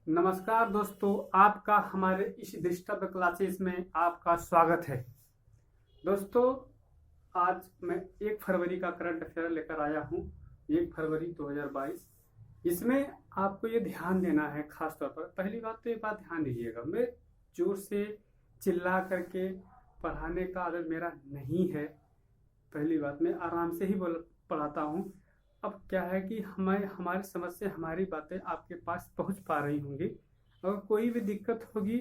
नमस्कार दोस्तों, आपका हमारे इस डिजिटल क्लासेस में आपका स्वागत है। दोस्तों, आज मैं 1 फरवरी का करंट अफेयर लेकर आया हूँ। 1 फरवरी 2022। इसमें आपको ये ध्यान देना है खास तौर पर। पहली बात तो ये बात ध्यान दीजिएगा, मैं जोर से चिल्ला करके पढ़ाने का आदत मेरा नहीं है। पहली बात, मैं आराम से ही पढ़ाता हूँ। अब क्या है कि हमारी समझ से हमारी बातें आपके पास पहुँच पा रही होंगी। अगर कोई भी दिक्कत होगी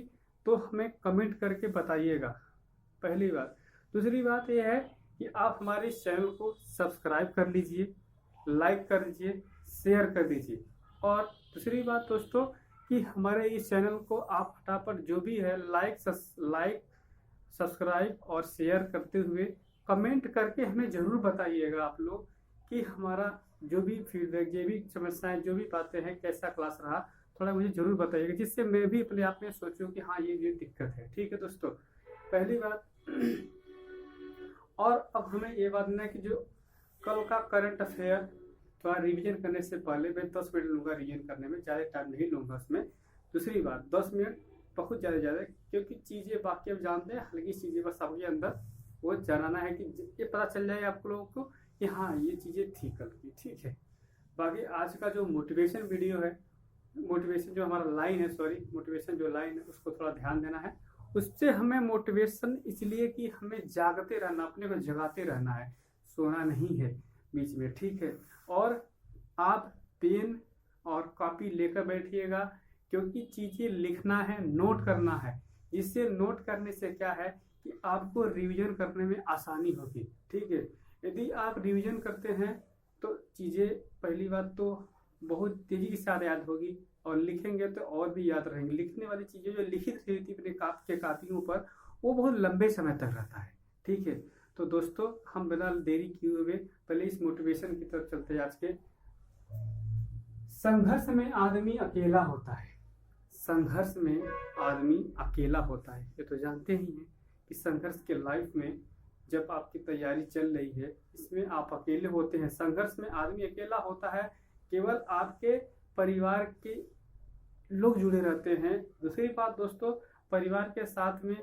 तो हमें कमेंट करके बताइएगा, पहली बात। दूसरी बात यह है कि आप हमारे इस चैनल को सब्सक्राइब कर लीजिए, लाइक कर दीजिए, शेयर कर दीजिए। और दूसरी बात दोस्तों कि हमारे इस चैनल को आप फटाफट जो भी है लाइक सब्सक्राइब और शेयर करते हुए कमेंट करके हमें ज़रूर बताइएगा आप लोग कि हमारा जो भी फीडबैक, जो भी समस्याएं, जो भी बातें हैं, कैसा क्लास रहा, थोड़ा मुझे ज़रूर बताइएगा, जिससे मैं भी अपने आप में सोचूं कि हाँ ये दिक्कत है। ठीक है दोस्तों, पहली बात। और अब हमें ये बात ना कि जो कल का करंट अफेयर थोड़ा रिवीजन करने से पहले मैं 10 मिनट लूँगा रिवीजन करने में, ज़्यादा टाइम नहीं लूँगा उसमें। दूसरी बात, 10 मिनट बहुत ज़्यादा, क्योंकि चीज़ें बाकी अब जानते हैं, हल्की चीज़ें बस आपके अंदर वो जानना है कि ये पता चल जाए आप लोगों को कि हाँ ये चीज़ें थी कल की। ठीक है, बाकी आज का जो मोटिवेशन वीडियो है, मोटिवेशन जो हमारा लाइन है, मोटिवेशन जो लाइन है उसको थोड़ा ध्यान देना है। उससे हमें मोटिवेशन इसलिए कि हमें जागते रहना, अपने को जगाते रहना है, सोना नहीं है बीच में। ठीक है, और आप पेन और कॉपी लेकर बैठिएगा, क्योंकि चीज़ें लिखना है, नोट करना है। इससे नोट करने से क्या है कि आपको रिवीजन करने में आसानी होगी। ठीक है, यदि आप रिवीजन करते हैं तो चीज़ें, पहली बात तो बहुत तेज़ी के साथ याद होगी, और लिखेंगे तो और भी याद रहेंगी। लिखने वाली चीज़ें जो लिखित रहती अपने कापियों पर, वो बहुत लंबे समय तक रहता है। ठीक है, तो दोस्तों हम बिना देरी किए हुए पहले इस मोटिवेशन की तरफ चलते हैं। आज के संघर्ष में आदमी अकेला होता है। संघर्ष में आदमी अकेला होता है, ये तो जानते ही हैं कि संघर्ष के लाइफ में जब आपकी तैयारी चल रही है, इसमें आप अकेले होते हैं। संघर्ष में आदमी अकेला होता है, केवल आपके परिवार के लोग जुड़े रहते हैं। दूसरी बात दोस्तों, परिवार के साथ में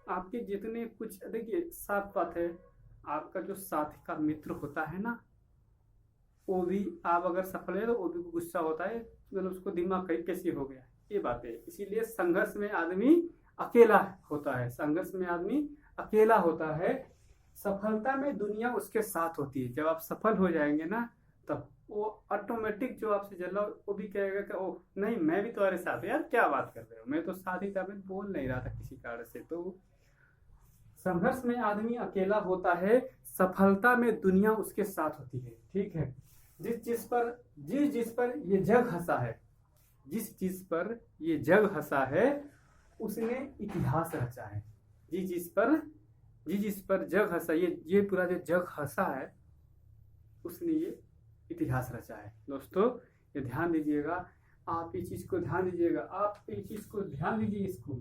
आपके जितने कुछ, देखिए साफ बात है, आपका जो साथी का मित्र होता है ना, वो भी आप अगर सफल है तो वो भी गुस्सा होता है, मतलब उसको दिमाग कहीं कैसे हो गया, ये बात है। इसीलिए संघर्ष में आदमी अकेला होता है, संघर्ष में आदमी अकेला होता है। सफलता में दुनिया उसके साथ होती है। जब आप सफल हो जाएंगे ना, तब वो ऑटोमेटिक जो आपसे जल रहा वो भी कहेगा कि ओह नहीं, मैं भी तुम्हारे साथ, यार क्या बात कर रहे हो, मैं तो साथ ही था, मैं बोल नहीं रहा था किसी कारण से। तो संघर्ष में आदमी अकेला होता है, सफलता में दुनिया उसके साथ होती है। ठीक है, जिस जिस पर ये जग हंसा है, जिस चीज पर ये जग हंसा है उसने इतिहास रचा है। जिस पर जग हंसा, ये पूरा जो जग हंसा है उसने ये इतिहास रचा है। दोस्तों ये ध्यान दीजिएगा, आप इस चीज को ध्यान दीजिएगा, आप इस चीज को ध्यान दीजिए, इसको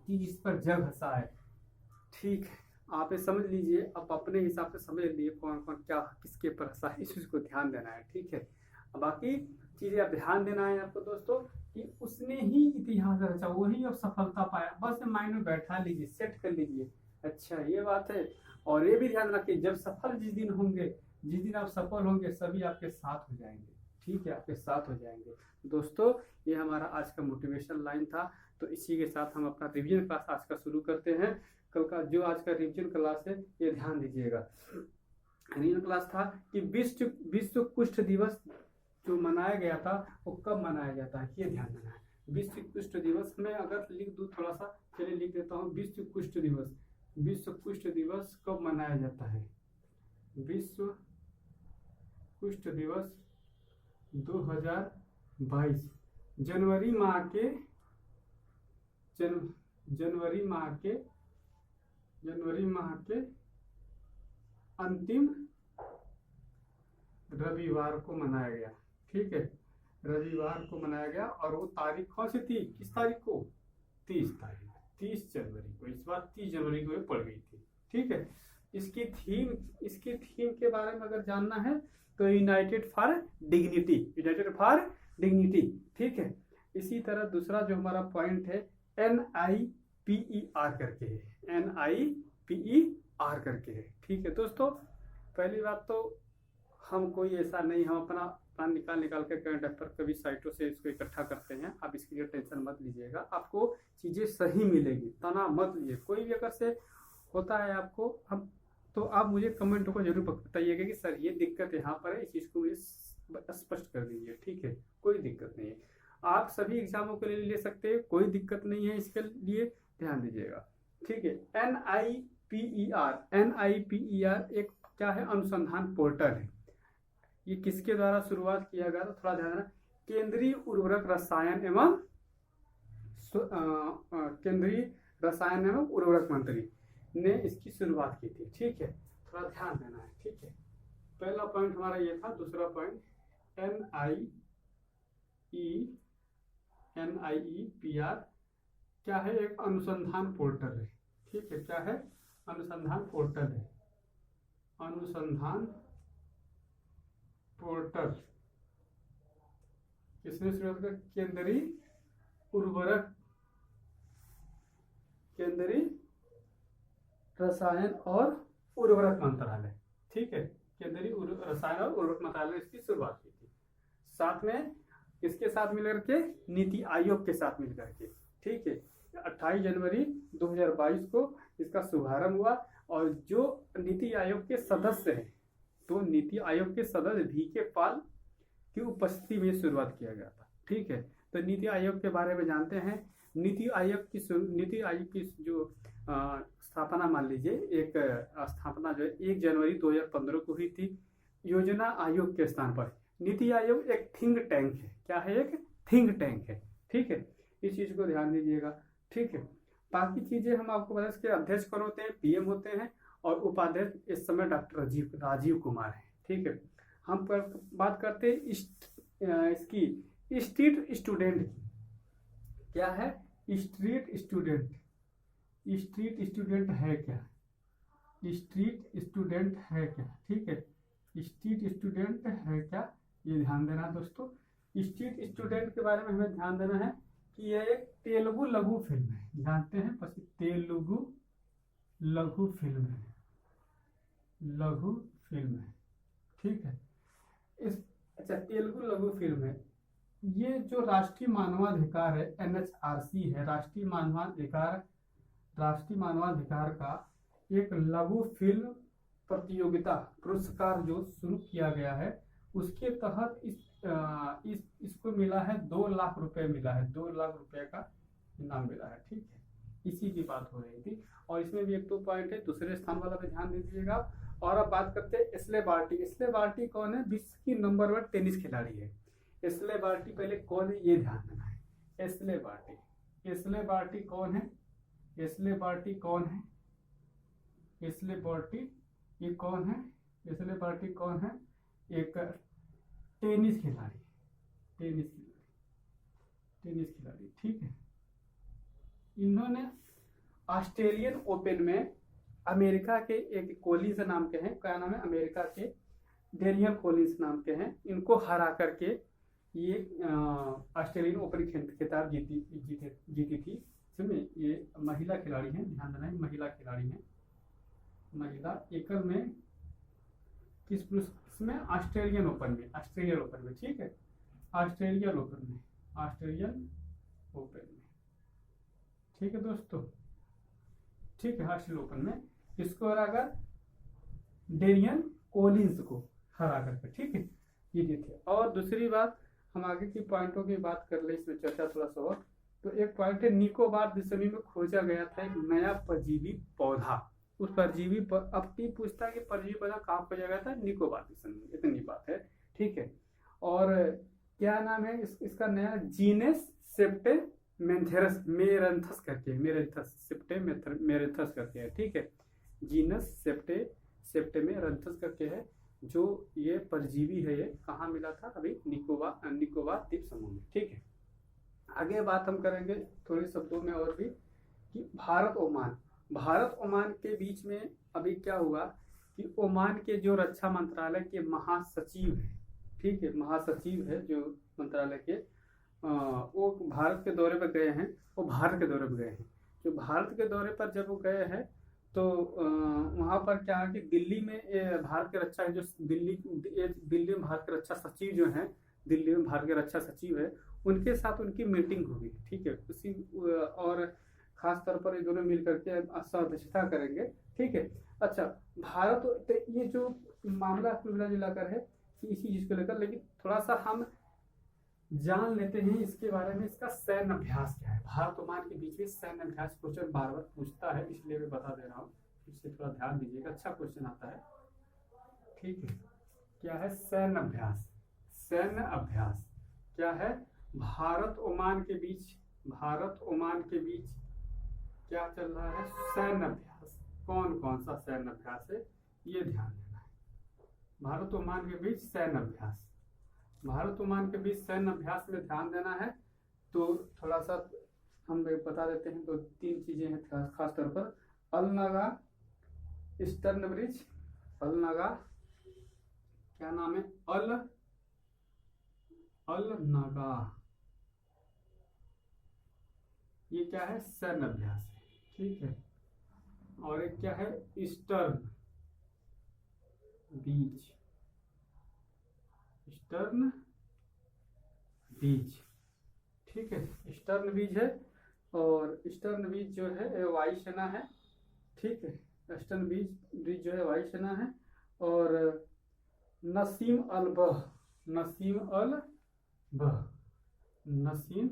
कि जिस पर जग हंसा है। ठीक है, आप ये समझ लीजिए, आप अपने हिसाब से समझ लीजिए कौन कौन क्या किसके पर हंसा है, इस चीज को ध्यान देना है। ठीक है, बाकी चीजें आप ध्यान देना है आपको दोस्तों कि उसने ही इतिहास रचा, वही अब सफलता पाया। बस माइंड में बैठा लीजिए, सेट कर लीजिए, अच्छा ये बात है। और ये भी ध्यान रखिए, जब सफल जिस दिन होंगे, जिस दिन आप सफल होंगे, सभी आपके साथ हो जाएंगे। ठीक है, आपके साथ हो जाएंगे। दोस्तों ये हमारा आज का मोटिवेशन लाइन था। तो इसी के साथ हम अपना रिवीजन क्लास आज का शुरू करते हैं। कल का जो आज का रिवीजन क्लास है, ये ध्यान दीजिएगा। रिवीजन क्लास था कि विश्व कुष्ठ दिवस जो मनाया गया था वो कब मनाया जाता है, ये ध्यान देना है। विश्व कुष्ठ दिवस में अगर लिख दूं थोड़ा सा, चलिए लिख देता हूँ। विश्व कुष्ठ दिवस कब मनाया जाता है? विश्व कुष्ठ दिवस 2022 जनवरी माह के अंतिम रविवार को मनाया गया। ठीक है, रविवार को मनाया गया। और वो तारीख कौन सी थी, किस तारीख को? 30 जनवरी को। इस बार 30 जनवरी को पड़ गई थी। ठीक है, इसकी थीम के बारे में अगर जानना है तो यूनाइटेड फॉर डिग्निटी। ठीक है, इसी तरह दूसरा जो हमारा पॉइंट है NIPER करके है, NIPER करके है। ठीक है दोस्तों, पहली बात तो हम कोई ऐसा नहीं, हम अपना प्लान निकाल के करंट अफेयर कभी साइटों से इसको इकट्ठा करते हैं। आप इसके लिए टेंशन मत लीजिएगा, आपको चीज़ें सही मिलेगी, तनाव मत लीजिए। कोई भी अगर से होता है आपको, हम तो आप मुझे कमेंट को जरूर बताइएगा कि सर ये दिक्कत यहाँ पर है, इस चीज़ को मुझे स्पष्ट कर दीजिए। ठीक है, कोई दिक्कत नहीं है, आप सभी एग्जामों के लिए ले सकते हैं, कोई दिक्कत नहीं है, इसके लिए ध्यान दीजिएगा। ठीक है, NIPER एक क्या है, अनुसंधान पोर्टल है। ये किसके द्वारा शुरुआत किया गया था, थोड़ा ध्यान देना। केंद्रीय उर्वरक रसायन एवं उर्वरक मंत्री ने इसकी शुरुआत की थी। ठीक है, थोड़ा ध्यान देना है। ठीक है, पहला पॉइंट हमारा ये था। दूसरा पॉइंट NIPER क्या है, एक अनुसंधान पोर्टल है। ठीक है, क्या है, अनुसंधान पोर्टल है, अनुसंधान पोर्टल। किसने शुरुआत किया, केंद्रीय रसायन और उर्वरक मंत्रालय। ठीक है, केंद्रीय रसायन और उर्वरक मंत्रालय इसकी शुरुआत की थी, साथ में इसके साथ मिलकर के नीति आयोग के साथ मिलकर के। ठीक है, 28 जनवरी 2022 को इसका शुभारंभ हुआ और जो नीति आयोग के सदस्य हैं, तो नीति आयोग के सदस्य VK पाल की उपस्थिति में शुरुआत किया गया था। ठीक है, तो नीति आयोग के बारे में जानते हैं। नीति आयोग की जो स्थापना, मान लीजिए एक स्थापना जो है 1 जनवरी 2015 को हुई थी, योजना आयोग के स्थान पर। नीति आयोग एक थिंक टैंक है। क्या है, एक थिंक टैंक है। ठीक है, इस चीज को ध्यान दीजिएगा। ठीक है, बाकी चीजें हम आपको बता, इसके अध्यक्ष कौन होते हैं, PM होते हैं, और उपाध्यक्ष इस समय डॉक्टर राजीव कुमार है। ठीक है, हम बात करते हैं इसकी स्ट्रीट स्टूडेंट की। क्या है, स्ट्रीट स्टूडेंट है क्या, स्ट्रीट स्टूडेंट है क्या। ठीक है, स्ट्रीट स्टूडेंट है क्या, ये ध्यान देना है दोस्तों। स्ट्रीट स्टूडेंट के बारे में हमें ध्यान देना है कि यह एक तेलुगु लघु फिल्म है। जानते हैं, बस तेलुगु लघु फिल्म है, ठीक है। तेलुगु लघु फिल्म है। ये जो राष्ट्रीय मानवाधिकार है, NHRC है, राष्ट्रीय मानवाधिकार का एक लघु फिल्म प्रतियोगिता पुरस्कार जो शुरू किया गया है, उसके तहत इसको मिला है 2 लाख रुपए मिला है, 2 लाख रुपए का इनाम मिला है। ठीक है, इसी की बात हो रही थी। और इसमें भी 1-2 पॉइंट है, दूसरे स्थान वाला पे ध्यान दीजिएगा। और अब बात करते हैं एस्ले बार्टी कौन है, विश्व की नंबर 1 टेनिस खिलाड़ी है। एस्ले बार्टी पहले कौन है, ये ध्यान देना है। एस्ले बार्टी कौन है, एस्ले बार्टी कौन है, एक टेनिस खिलाड़ी। ठीक है, इन्होंने ऑस्ट्रेलियन ओपन में अमेरिका के एक कोलिंस नाम के हैं, क्या नाम है, अमेरिका के डेनियल कोलिंस नाम के हैं, इनको हरा करके ये ऑस्ट्रेलियन ओपन खिताब जीती थी। इसमें ये महिला खिलाड़ी हैं, ध्यान देना है, महिला खिलाड़ी हैं। महिला एकल में किस पुरुष में, ऑस्ट्रेलियन ओपन में। ठीक है, ऑस्ट्रेलियन ओपन में। ठीक है दोस्तों, ठीक है, ऑस्ट्रेलियन ओपन में किसको हराकर, डेनियल कोलिंस को हरा करके। ठीक है, ये जीते। और दूसरी बात, हम आगे की पॉइंटों की बात कर ले, इसमें चर्चा थोड़ा सा और। तो एक पॉइंट है, निकोबार द्वीपसमूह में खोजा गया था एक नया परजीवी पौधा। उस परजीवी अब की पूछता है कि परजीवी पौधा कहाँ खोजा गया था, निकोबार द्वीपसमूह, इतनी बात है। ठीक है, और क्या नाम है इसका नया, जीनस सेप्टे मेरंथस करके, मेरंथस करके है। ठीक है, जीनस सेप्टे मेरंथस करके है, जो ये परजीवी है। ये कहाँ मिला था, अभी निकोबार द्वीप समूह में। ठीक है, आगे बात हम करेंगे थोड़े शब्दों में और भी कि भारत ओमान के बीच में अभी क्या हुआ कि ओमान के जो रक्षा मंत्रालय के महासचिव है, ठीक है, महासचिव है जो मंत्रालय के, वो भारत के दौरे पर गए हैं, वो भारत के दौरे पर गए हैं। जो भारत के दौरे पर जब वो गए हैं तो वहाँ पर क्या है कि दिल्ली में भारत के रक्षा जो दिल्ली में भारत के रक्षा सचिव जो हैं, दिल्ली में भारत के रक्षा सचिव है, उनके साथ उनकी मीटिंग होगी। ठीक है, उसी और खास तौर पर ये दोनों मिल करके अध्यक्षता करेंगे। ठीक है, अच्छा भारत तो ये जो मामला मिला जुला कर है कि इसी चीज को लेकर, लेकिन थोड़ा सा हम जान लेते हैं इसके बारे में, इसका सैन्य अभ्यास क्या है। भारत ओमान के बीच में सैन्य अभ्यास क्वेश्चन बार बार पूछता है, इसलिए मैं बता दे रहा हूँ, इससे थोड़ा ध्यान दीजिएगा, अच्छा क्वेश्चन आता है। ठीक है, क्या है सैन्य अभ्यास। सैन्य अभ्यास क्या है, भारत ओमान के बीच, भारत ओमान के बीच क्या चल रहा है, सैन्य अभ्यास। कौन कौन सा सैन्य अभ्यास है ये ध्यान देना है। भारत ओमान के बीच सैन्य अभ्यास, भारत ओमान के बीच सैन्य अभ्यास में ध्यान देना है। तो थोड़ा सा हम बता देते हैं, तो 3 चीजें हैं खास तौर पर। अल-नगा ईस्टर्न ब्रिज, अल-नगा क्या नाम है, अल-नगा, ये क्या है सैन्य अभ्यास है। ठीक है, और एक क्या है ईस्टर्न बीच, ईस्टर्न बीच। ठीक है, ईस्टर्न बीच है, और ईस्टर्न बीच जो है वायुसेना है। ठीक है, ईस्टर्न बीच जो है वायुसेना है। और नसीम अल-बह, नसीम अल-बह, नसीम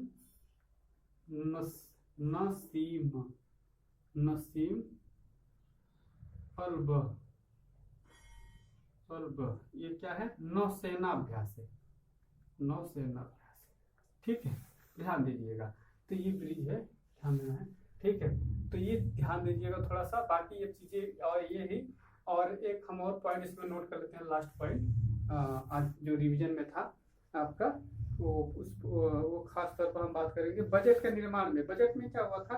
अल-बह, ये क्या है नौसेना अभ्यास है, नौसेना अभ्यास है। ठीक है, ध्यान दीजिएगा। तो ये ब्रिज है, ध्यान देना है। ठीक है, तो ये ध्यान दीजिएगा थोड़ा सा, बाकी ये चीजें और ये ही। और एक हम और पॉइंट इसमें नोट कर लेते हैं, लास्ट पॉइंट आज जो रिवीजन में था आपका, वो खास तौर पर हम बात करेंगे बजट के निर्माण में। बजट में क्या हुआ था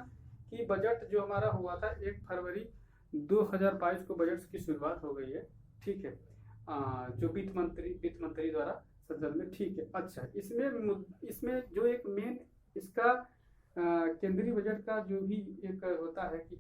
कि बजट जो हमारा हुआ था 1 फरवरी 2022 को बजट की शुरुआत हो गई है। ठीक है, जो वित्त मंत्री द्वारा संसद में। ठीक है, अच्छा इसमें जो एक मेन इसका केंद्रीय बजट का जो भी एक होता है कि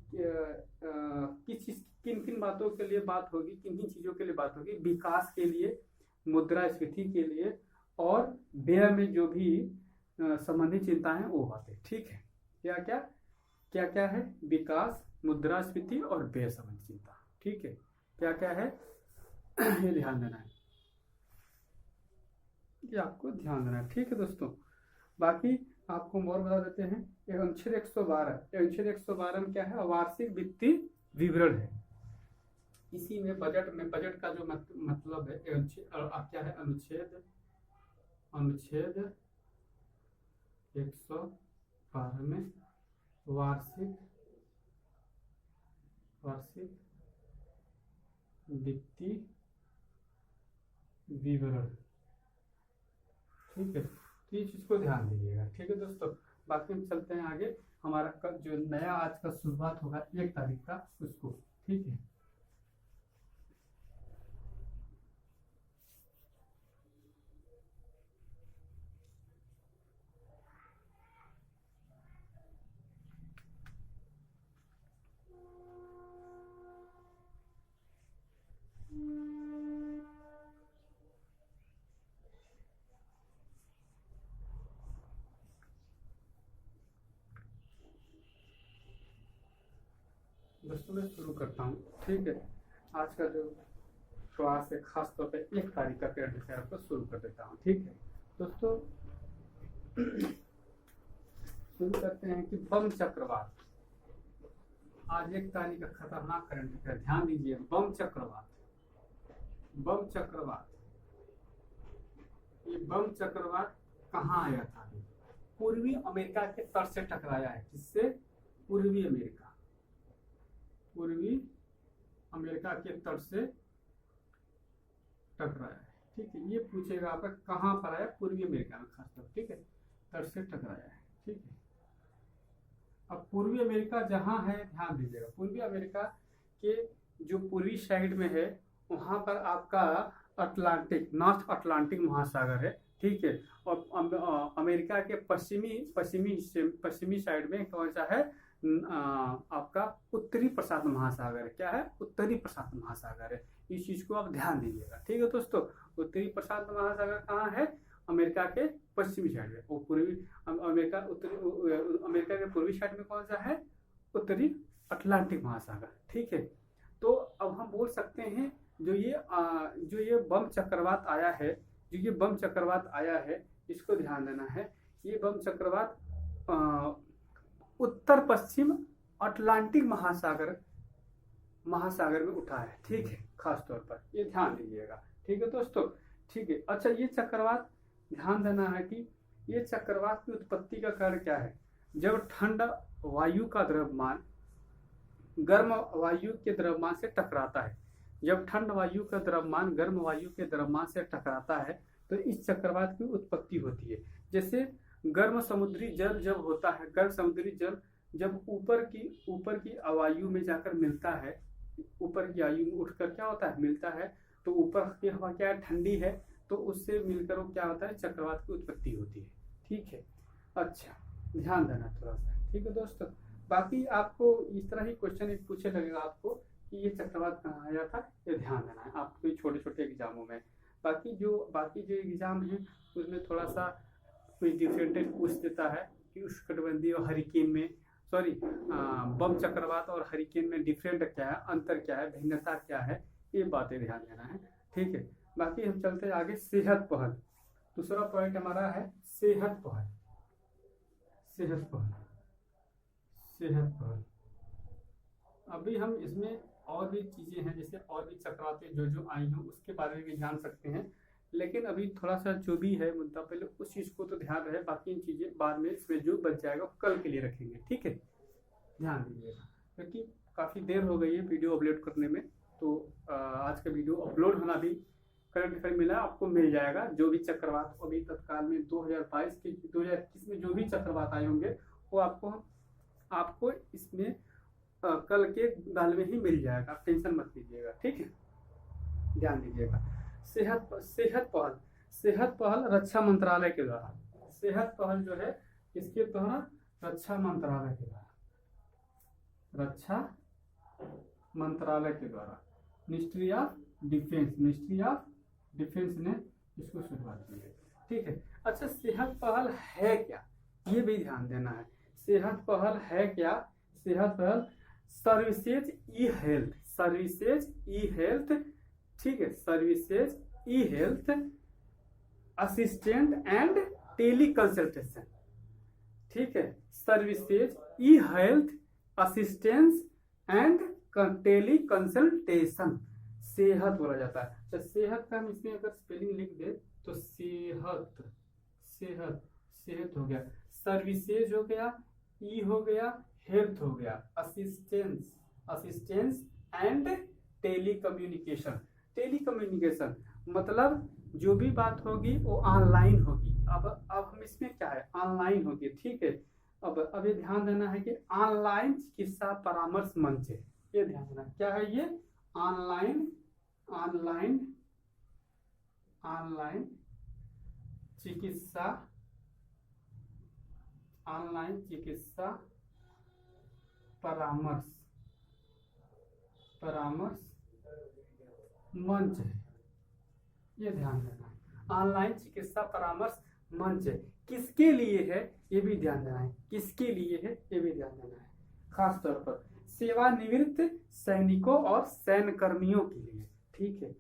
किन किन बातों के लिए बात होगी, किन किन चीजों के लिए बात होगी, विकास के लिए, मुद्रास्फीति के लिए, और व्यय में जो भी संबंधित चिंता है वो बातें। ठीक है, क्या क्या है, विकास, मुद्रास्फीति और व्यय संबंधी चिंता। ठीक है, क्या क्या है ये ध्यान देना है, ये आपको ध्यान देना है। ठीक है दोस्तों, बाकी आपको और बता देते हैं। अनुच्छेद 112 में क्या है, वार्षिक वित्तीय विवरण है। इसी में बजट का जो मतलब है क्या है, अनुच्छेद 112 में वार्षिक वित्तीय विवरण। ठीक है, तो ये चीज को ध्यान दीजिएगा। ठीक है दोस्तों, बाकी हम चलते हैं आगे। हमारा जो नया आज का शुरुआत होगा 1 तारीख का, उसको। ठीक है, दोस्तों मैं शुरू करता हूँ। ठीक है, आज का जो प्रवास है खास तौर पे 1 तारीख का करंट अफेयर आपको शुरू कर देता हूँ। ठीक है दोस्तों, शुरू करते हैं कि बम चक्रवात। आज 1 तारीख का खतरनाक करंट अफेयर, ध्यान दीजिए। बम चक्रवात, ये बम चक्रवात कहाँ आया था? पूर्वी अमेरिका के तट से टकराया है। किससे? पूर्वी अमेरिका के तट से टकराया है। ठीक है, ये पूछेगा आपका कहाँ पर आया, पूर्वी अमेरिका में खासतौर। ठीक है, तट से टकराया है। ठीक है, अब पूर्वी अमेरिका जहाँ है, ध्यान दीजिएगा, पूर्वी अमेरिका के जो पूर्वी साइड में है वहां पर आपका अटलांटिक, नॉर्थ अटलांटिक महासागर है। ठीक है। और अमेरिका के पश्चिमी साइड में कौन सा है, आपका उत्तरी प्रशांत महासागर है। क्या है, उत्तरी प्रशांत महासागर है। इस चीज को आप ध्यान दीजिएगा, ठीक है दोस्तों। उत्तरी प्रशांत महासागर कहाँ है, अमेरिका के पश्चिमी साइड में। और पूर्वी अमेरिका के पूर्वी साइड में कौन सा है, उत्तरी अटलांटिक महासागर, ठीक है। तो अब हम बोल सकते हैं जो ये बम चक्रवात आया है, इसको ध्यान देना है। ये बम चक्रवात उत्तर पश्चिम अटलांटिक महासागर में उठा है, ठीक है, खास तौर पर ये ध्यान दीजिएगा, ठीक है दोस्तों, ठीक है। अच्छा, ये चक्रवात ध्यान देना है कि ये चक्रवात की उत्पत्ति का कारण क्या है। जब ठंड वायु का द्रव्यमान गर्म वायु के द्रव्यमान से टकराता है, जब ठंड वायु का द्रव्यमान गर्म वायु के द्रव्यमान से टकराता है तो इस चक्रवात की उत्पत्ति होती है। जैसे गर्म समुद्री जल जब होता है, गर्म समुद्री जल जब ऊपर की वायु में जाकर मिलता है, ऊपर की वायु में उठकर क्या होता है, मिलता है, तो ऊपर की हवा क्या है, ठंडी है, तो उससे मिलकर वो क्या होता है, चक्रवात की उत्पत्ति होती है, ठीक है। अच्छा, ध्यान देना थोड़ा सा, ठीक है दोस्तों। बाकी आपको इस तरह ही क्वेश्चन एक पूछे लगेगा आपको कि ये चक्रवात कहाँ आया था, ये ध्यान देना है आपको छोटे छोटे एग्जामों में। बाकी जो एग्जाम है उसमें थोड़ा सा कोई डिफरेंट पूछ देता है कि उष्णकटिबंधीय और हरिकेन में, बम चक्रवात और हरिकेन में डिफरेंट क्या है, अंतर क्या है, भिन्नता क्या है, ये बातें ध्यान देना है, ठीक है। बाकी हम चलते हैं आगे, सेहत पहल। दूसरा पॉइंट हमारा है सेहत पहल। अभी हम इसमें और भी चीजें हैं, जैसे और भी चक्रवातें जो आई हैं उसके बारे में भी जान सकते हैं, लेकिन अभी थोड़ा सा जो भी है मुद्दा पहले उस चीज को तो ध्यान रहे, बाकी चीजें बाद में इसमें जो बच जाएगा कल के लिए रखेंगे, ठीक है, ध्यान दीजिएगा। क्योंकि काफी देर हो गई है वीडियो अपलोड करने में, तो आज का वीडियो अपलोड होना भी करंट अफेयर मिला, आपको मिल जाएगा। जो भी चक्रवात अभी तत्काल में 2021 में जो भी चक्रवात आए होंगे वो आपको इसमें कल के दाल में ही मिल जाएगा, आप टेंशन मत लीजिएगा, ठीक है, ध्यान दीजिएगा। सेहत पहल रक्षा मंत्रालय के द्वारा, सेहत पहल जो है किसके द्वारा, रक्षा मंत्रालय के द्वारा, मिनिस्ट्री ऑफ डिफेंस ने इसको शुरुआत की है, ठीक है। अच्छा, सेहत पहल है क्या, ये भी ध्यान देना है। सेहत पहल है क्या, सेहत पहल सर्विसेज ई हेल्थ, ठीक है, services e health assistant and tele consultation, ठीक है, services e health assistance and tele consultation, सेहत बोला जाता है। तो सेहत का हम इसमें अगर स्पेलिंग लिख दे तो सेहत हो गया, सर्विसेज हो गया, ई हो गया, हेल्थ हो गया, असिस्टेंस एंड टेलीकम्युनिकेशन मतलब जो भी बात होगी वो ऑनलाइन होगी। अब हम इसमें क्या है, ऑनलाइन होगी, ठीक है। अब ये ध्यान देना है कि ऑनलाइन चिकित्सा परामर्श मंच है, ये ध्यान देना क्या है, ये ऑनलाइन चिकित्सा परामर्श मंच है, ये ध्यान देना है। ऑनलाइन चिकित्सा परामर्श मंच है, किसके लिए है ये भी ध्यान देना है, किसके लिए है ये भी ध्यान देना है। खास तौर पर सेवानिवृत्त सैनिकों और सैन्यकर्मियों के लिए, ठीक है,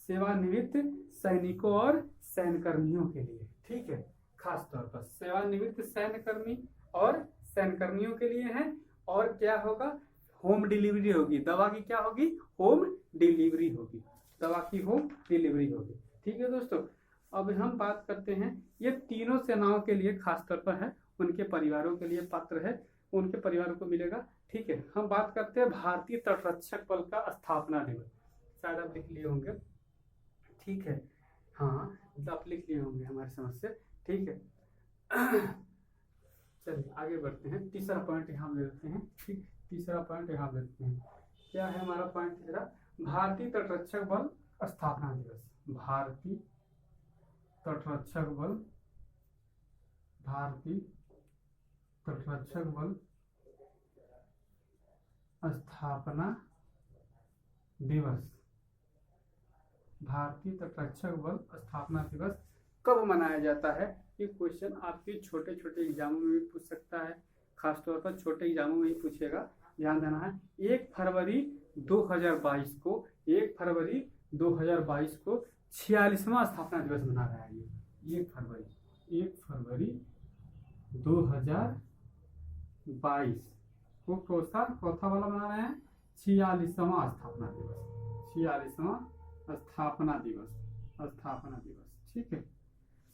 सेवानिवृत्त सैनिकों और सैन्यकर्मियों के लिए, ठीक है, खास तौर पर सेवानिवृत्त सैन्यकर्मी और सैन्यकर्मियों के लिए है। और क्या होगा, होम डिलीवरी होगी, दवा की क्या होगी, होम डिलीवरी होगी, दवा की होम डिलीवरी होगी, ठीक है दोस्तों। अब हम बात करते हैं, ये तीनों सेनाओं के लिए खास तौर पर है, उनके परिवारों के लिए पात्र है, उनके परिवारों को मिलेगा, ठीक है। हम बात करते हैं भारतीय तटरक्षक बल का स्थापना दिवस, शायद आप लिख लिए होंगे, ठीक है, हाँ आप लिख लिए होंगे हमारे समझ से, ठीक है। चलिए आगे बढ़ते हैं, तीसरा पॉइंट यहाँ लेते हैं, ठीक, तीसरा पॉइंट यहाँ लेते हैं, क्या है हमारा पॉइंट तीसरा, भारतीय तटरक्षक बल स्थापना दिवस, भारतीय तटरक्षक बल, भारतीय तटरक्षक बल स्थापना दिवस। भारतीय तटरक्षक बल स्थापना दिवस कब मनाया जाता है? ये क्वेश्चन आपके छोटे छोटे एग्जामों में भी पूछ सकता है, खासतौर पर छोटे एग्जामों में ही पूछेगा, ध्यान देना है। 1 फरवरी 2022 को 1 फरवरी 2022 को 46वां स्थापना दिवस मना रहा है। ये 1 फरवरी 2022 को चौथा वाला मना रहे हैं 46वां स्थापना दिवस, 46वां स्थापना दिवस। ठीक है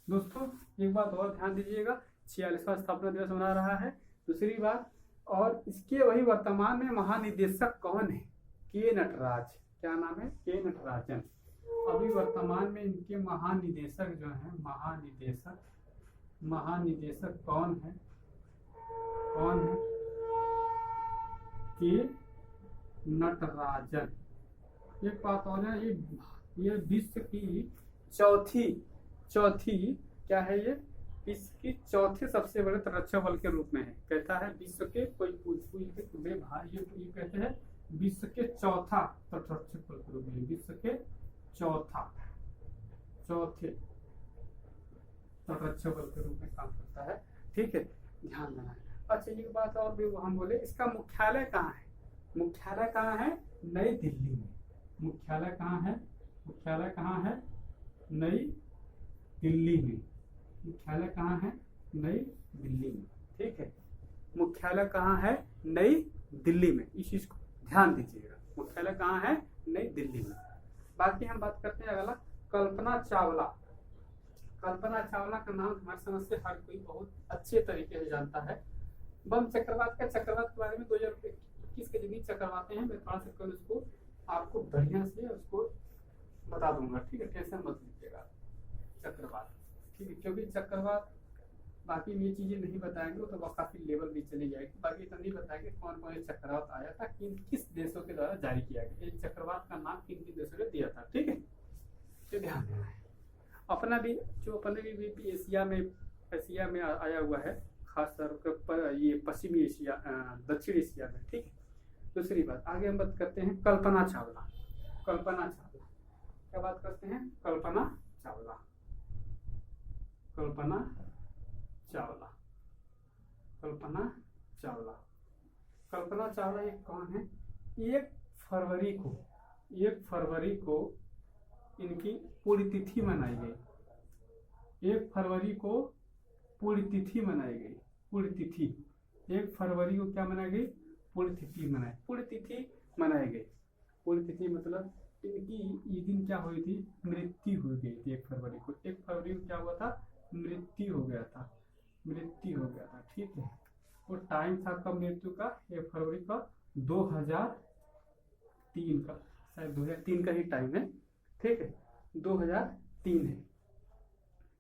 दोस्तों, एक बात और ध्यान दीजिएगा, 46वां स्थापना दिवस मना रहा है। दूसरी बात, और इसके वही वर्तमान में महानिदेशक कौन है? के नटराज। क्या नाम है? के नटराजन। अभी वर्तमान में इनके महानिदेशक जो हैं, महानिदेशक कौन है? के नटराजन। एक बात और है, ये विश्व की चौथी क्या है? ये विश्व की चौथे सबसे बड़े तटरक्षक बल के रूप में है। कहता है विश्व के कोई भाई, ये कहते हैं विश्व के चौथा तटरक्षक बल के रूप में, विश्व के चौथे तटरक्षक बल के रूप में काम करता है। ठीक है, ध्यान देना है। अच्छा, एक बात और भी हम बोले, इसका मुख्यालय कहाँ है? मुख्यालय कहाँ है? नई दिल्ली में। मुख्यालय कहाँ है? नई दिल्ली में। मुख्यालय कहाँ है? नई दिल्ली में। ठीक है, मुख्यालय कहाँ है? नई दिल्ली में। इस चीज को ध्यान दीजिएगा, मुख्यालय कहाँ है? नई दिल्ली में। बाकी हम बात करते हैं अगला, कल्पना चावला। कल्पना चावला का नाम हमारे समझ से हर कोई बहुत अच्छे तरीके से जानता है। बम चक्रवात के बारे में 2021 के जितनी चक्रवातें हैं, मैं थोड़ा सा कल उसको आपको बढ़िया से उसको बता दूंगा। ठीक है, टेंशन मत लीजिएगा। चक्रवात, ठीक है, क्योंकि चक्रवात बाकी ये चीजें नहीं बताएंगे तो काफी लेवल भी चली जाएगी। बाकी इतना नहीं बताएंगे कौन कौन चक्रवात आया था, किस देशों के द्वारा जारी किया गया, इस चक्रवात का नाम किन किन देशों ने दिया था। ठीक है, तो ध्यान देना है। अपने भी एशिया में आया हुआ है, खासतौर पर ये पश्चिमी एशिया, दक्षिण एशिया में। ठीक है, दूसरी बात, आगे हम बात करते हैं कल्पना चावला। क्या बात करते हैं? कल्पना चावला ये कौन है? 1 फरवरी को इनकी पुण्यतिथि मनाई गई। 1 फरवरी को पुण्यतिथि मनाई गई। 1 फरवरी को क्या मनाई गई? पुण्यतिथि मनाई गई। पुण्यतिथि मतलब इनकी ये दिन क्या हुई थी? मृत्यु हो गई थी 1 फरवरी को। 1 फरवरी को क्या हुआ था? मृत्यु हो गया था। ठीक है, वो टाइम था कब मृत्यु का? 1 फरवरी का 2003 का, शायद 2003 का ही टाइम है। ठीक है, 2003 है।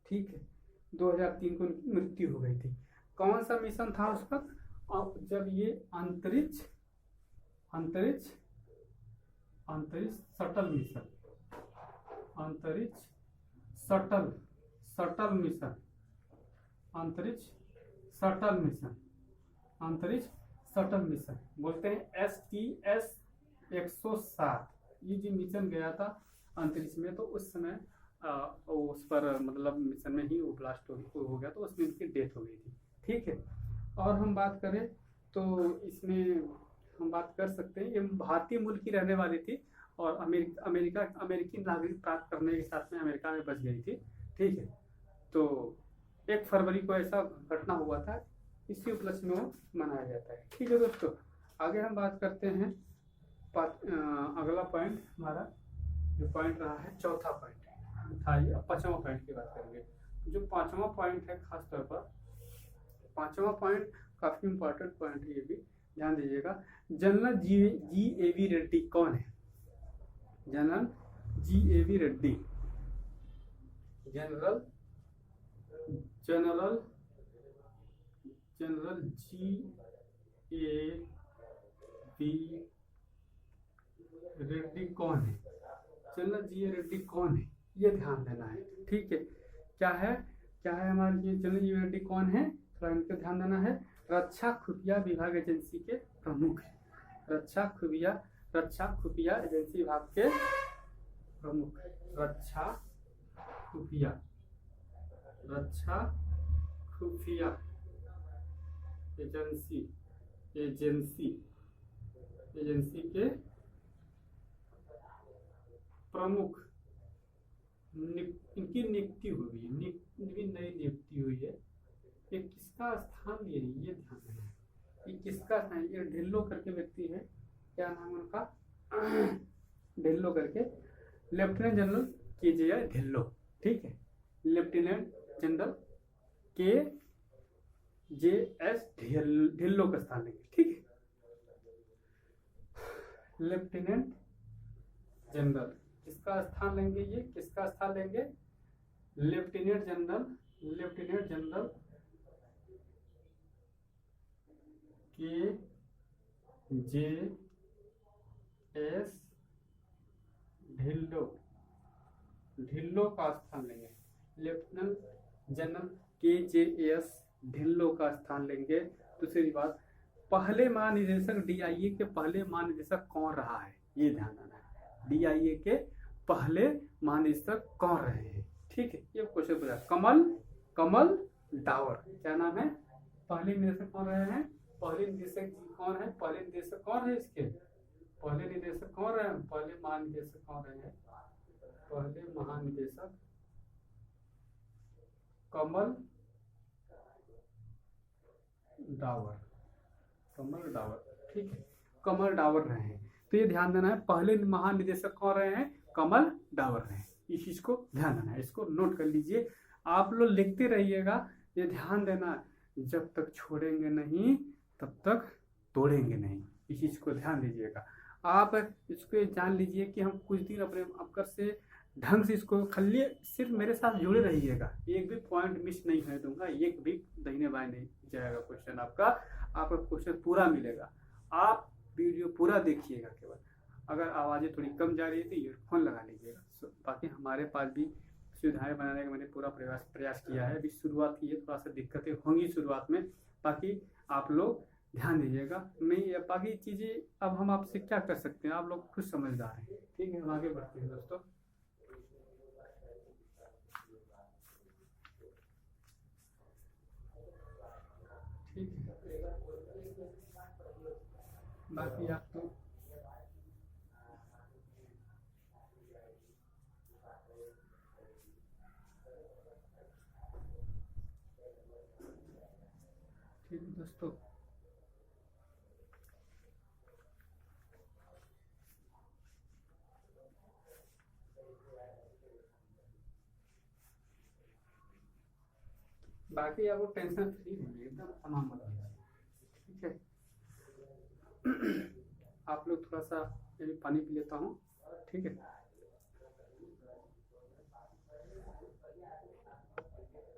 ठीक है, 2003 को मृत्यु हो गई थी। कौन सा मिशन था उस वक्त? जब ये अंतरिक्ष शटल मिशन, बोलते हैं STS 107। ये जो मिशन गया था अंतरिक्ष में, तो उस समय उस पर मतलब मिशन में ही वो ब्लास्ट हो गया, तो उसमें इनकी डेथ हो गई थी। ठीक है, और हम बात करें तो इसमें हम बात कर सकते हैं, ये भारतीय मूल की रहने वाली थी और अमेरिकी नागरिक प्राप्त करने के साथ में अमेरिका में बच गई थी। ठीक है, तो 1 फरवरी को ऐसा घटना हुआ था, इसी उपलक्ष्य में वो मनाया जाता है। ठीक है दोस्तों, आगे हम बात करते हैं अगला पॉइंट, हमारा जो पॉइंट रहा है, चौथा पॉइंट था ये। अब 5वां पॉइंट की बात करेंगे। जो 5वां पॉइंट है, खासतौर पर 5वां पॉइंट काफी इंपॉर्टेंट पॉइंट है, ये भी ध्यान दीजिएगा। जनरल जी.ए.वी. रेड्डी कौन है? जनरल जी.ए.वी. रेड्डी, जनरल जी.ए.वी. रेड्डी कौन है? General G.A.. रेड्डी कौन है, ये ध्यान देना है। ठीक है, क्या है हमारी ये जनरल यूनिटी कौन है, थोड़ा इनको ध्यान देना है। रक्षा खुफिया विभाग एजेंसी के प्रमुख है। रक्षा खुफिया एजेंसी विभाग के प्रमुख। रक्षा खुफिया एजेंसी के प्रमुख। इनकी नियुक्ति हुई है, नई नियुक्ति हुई है। ये किसका स्थान लिए ये ध्यान देना है। ये किसका स्थान, ये ढिल्लो करके व्यक्ति है, क्या नाम है उनका, ढिल्लो करके, लेफ्टिनेंट जनरल KJ ढिल्लो, ठीक है। लेफ्टिनेंट जनरल KJS ढिल्लो का स्थान लेंगे, ठीक है। लेफ्टिनेंट जनरल किसका स्थान लेंगे, ये किसका स्थान लेंगे, लेफ्टिनेंट जनरल KJS ढिल्लो का स्थान लेंगे। लेफ्टिनेंट जनरल KJS ढिल्लो का स्थान लेंगे। दूसरी बात, पहले महानिदेशक DIA के पहले महानिदेशक कौन रहा है, ये ध्यान देना है। DIA के पहले महानिदेशक कौन रहे हैं, ठीक है। ये क्वेश्चन पूछा, कमल डावर, क्या नाम है, पहले निदेशक कौन रहे हैं, पहले निदेशक कौन है, पहले निदेशक कौन है इसके, पहले निदेशक कौन रहे हैं, पहले महानिदेशक कौन रहे हैं, पहले महानिदेशक कमल डावर, ठीक है, कमल डावर रहे हैं। तो ये ध्यान देना है, पहले महानिदेशक कौन रहे हैं, कमल डावर रहे हैं। इस चीज को ध्यान देना है, इसको नोट कर लीजिए, आप लोग लिखते रहिएगा। ये ध्यान देना, जब तक छोड़ेंगे नहीं तब तक तोड़ेंगे नहीं, इस चीज को ध्यान दीजिएगा। आप इसको जान लीजिए कि हम कुछ दिन अपने आपकर से ढंग से इसको खाली सिर्फ मेरे साथ जुड़े रहिएगा, एक भी पॉइंट मिस नहीं होने दूंगा, एक भी दाहिने बाएं नहीं जाएगा क्वेश्चन आपका क्वेश्चन पूरा मिलेगा। आप वीडियो पूरा देखिएगा। केवल अगर आवाज़ें थोड़ी कम जा रही है तो ईयरफोन लगा लीजिएगा। बाकी हमारे पास भी सुविधाएं बनाने का मैंने पूरा प्रयास किया है। अभी शुरुआत की है, थोड़ा सा दिक्कतें होंगी शुरुआत में, बाकी आप लोग ध्यान दीजिएगा। नहीं, बाकी चीज़ें अब हम आपसे क्या कर सकते हैं, आप लोग खुद समझदार हैं, ठीक है। हम आगे बढ़ते हैं दोस्तों। ठीक है, बाकी आप तो ठीक है दोस्तों। बाकी आपको टेंशन फ्री होंगे, एकदम तमाम मत लीजिए, ठीक है। आप लोग थोड़ा सा पानी पी लेता हूँ, ठीक है।